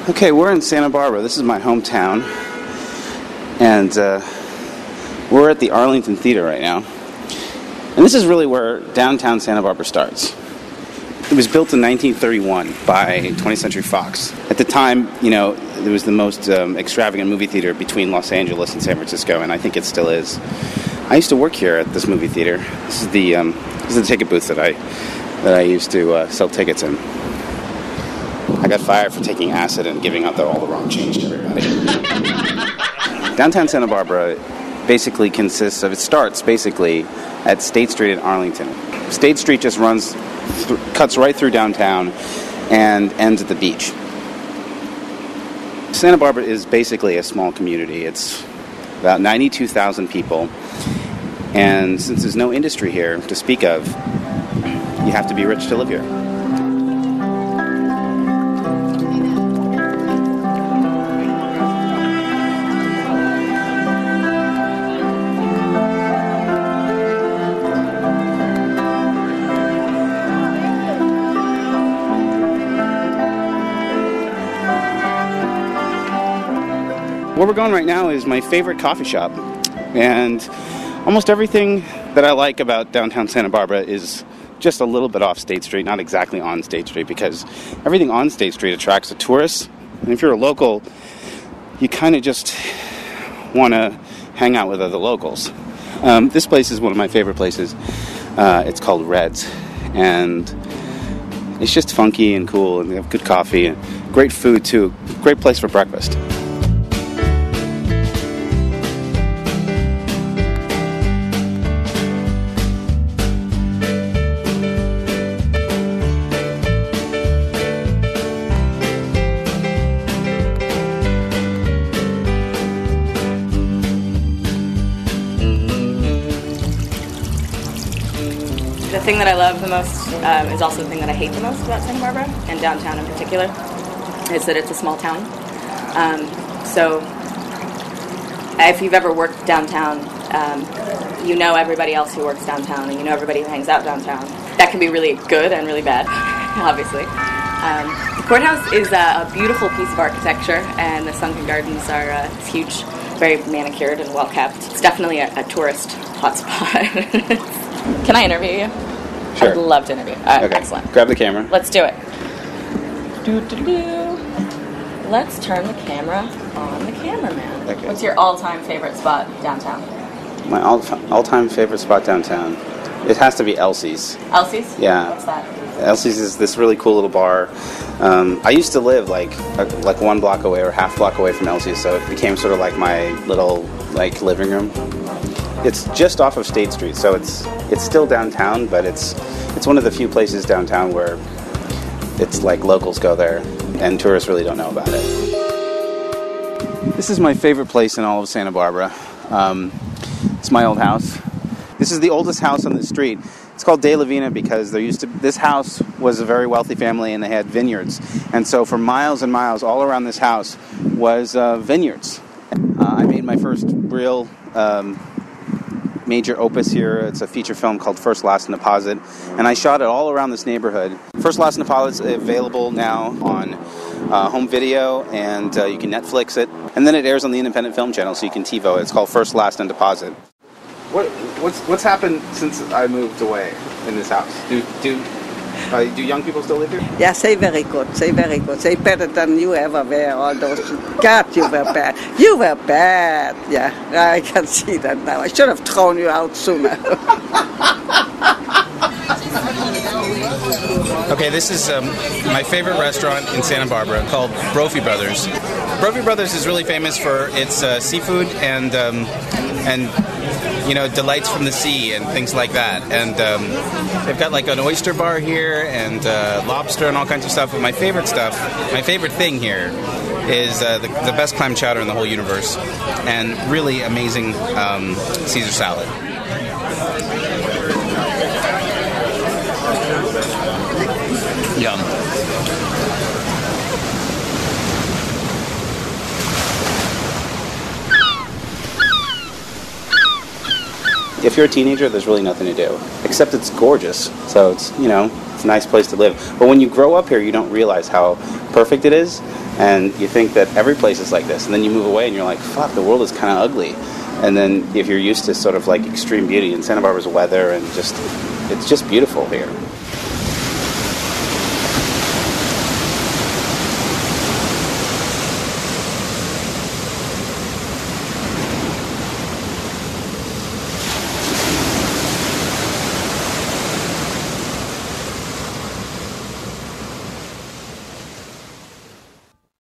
Okay, we're in Santa Barbara. This is my hometown, and we're at the Arlington Theater right now. And this is really where downtown Santa Barbara starts. It was built in 1931 by 20th Century Fox. At the time, you know, it was the most extravagant movie theater between Los Angeles and San Francisco, and I think it still is. I used to work here at this movie theater. This is the ticket booth that I used to sell tickets in. I got fired for taking acid and giving out all the wrong change to everybody. Downtown Santa Barbara basically consists of, it starts basically at State Street in Arlington. State Street just cuts right through downtown and ends at the beach. Santa Barbara is basically a small community. It's about 92,000 people. And since there's no industry here to speak of, you have to be rich to live here. Where we're going right now is my favorite coffee shop, and almost everything that I like about downtown Santa Barbara is just a little bit off State Street, not exactly on State Street, because everything on State Street attracts the tourists, and if you're a local, you kind of just want to hang out with other locals. This place is one of my favorite places. It's called Red's, and it's just funky and cool, and they have good coffee and great food too. Great place for breakfast. The thing that I love the most is also the thing that I hate the most about Santa Barbara, and downtown in particular, is that it's a small town. So if you've ever worked downtown, you know everybody else who works downtown, and you know everybody who hangs out downtown. That can be really good and really bad, obviously. The courthouse is a beautiful piece of architecture, and the sunken gardens are huge, very manicured and well kept. It's definitely a tourist hotspot. Can I interview you? Sure. I'd love to interview you. Okay. Excellent. Grab the camera. Let's do it. Let's turn the camera on the cameraman. Okay. What's your all-time favorite spot downtown? My all-time favorite spot downtown, it has to be Elsie's. Elsie's? Yeah. What's that? Elsie's is this really cool little bar. I used to live like 1 block away or half block away from Elsie's, so it became sort of like my little living room. It's just off of State Street, so it's still downtown, but it's one of the few places downtown where it's like locals go there and tourists really don't know about it. This is my favorite place in all of Santa Barbara. It's my old house. This is the oldest house on the street. It's called De La Vina because this house was a very wealthy family and they had vineyards. And so for miles and miles all around this house was vineyards. I made my first real major opus here. It's a feature film called First, Last, and Deposit, and I shot it all around this neighborhood. First, Last, and Deposit is available now on home video, and you can Netflix it, and then it airs on the Independent Film Channel, so you can TiVo it. It's called First, Last, and Deposit. What's happened since I moved away in this house? Do young people still live here? Yeah, say very good, say very good. Say better than you ever were, all those. God, you were bad. You were bad. Yeah, I can see that now. I should have thrown you out sooner. Okay, this is my favorite restaurant in Santa Barbara called Brophy Brothers. Brophy Brothers is really famous for its seafood and delights from the sea and things like that. And they've got like an oyster bar here and lobster and all kinds of stuff. But my favorite thing here is the best clam chowder in the whole universe, and really amazing Caesar salad. Yum. If you're a teenager, there's really nothing to do, except it's gorgeous. So it's, you know, it's a nice place to live. But when you grow up here, you don't realize how perfect it is, and you think that every place is like this. And then you move away, and you're like, fuck, the world is kind of ugly. And then if you're used to sort of like extreme beauty in Santa Barbara's weather, and just, it's just beautiful here.